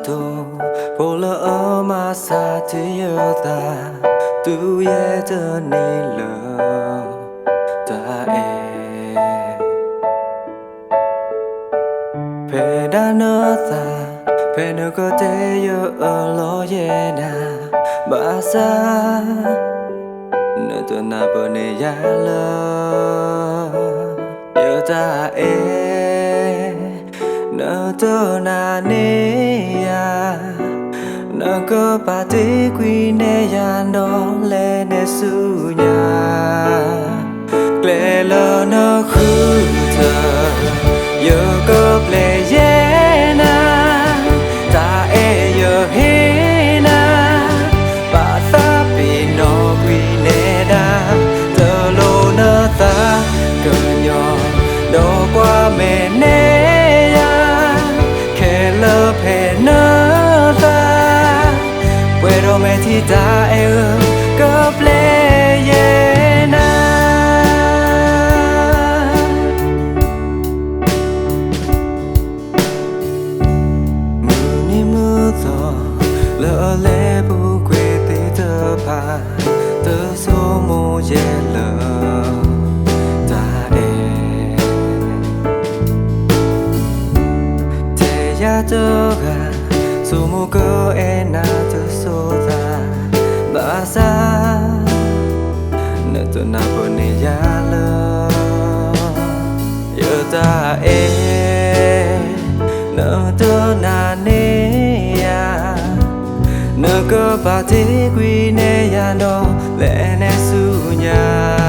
tu Pola ama sa tiyota Tu ye de ni lo Ta Pe da no ta Pe no ko te yo lo ye na Ba sa No to na po ne ya lo Yo ta No to na ne ya No ko pa te qui ne ya no le ne su nya Gle lo no khu ta Yo ko ple ye na Ta yo he na Ba ta pi no qui ne da To lo no ta Cơ nyo Do qua me ne ya Ke lo pe no ta Puedo me ti ta Ko ple ye na Lỡ lẽ bu quê tế tơ pa tơ số mô ye lỡ ta te ya tơ ga số mô cơ na tơ số ta ba sa nợ tơ na bờ ne ya lỡ yo ta nợ tơ na ne Nơ cơ pa te qui ne ya no le ne su nya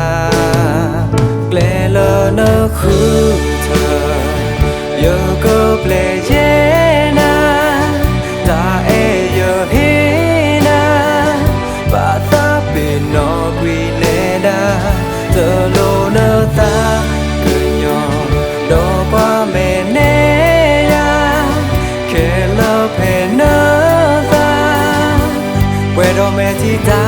Gle lo no khu ta Yo ko ple ye na Ta yo he na Ba ta pe no qui ne da Tơ lo no ta Cơ nyo Do qua me ne ya Ke lo pe no Puedo me ti ta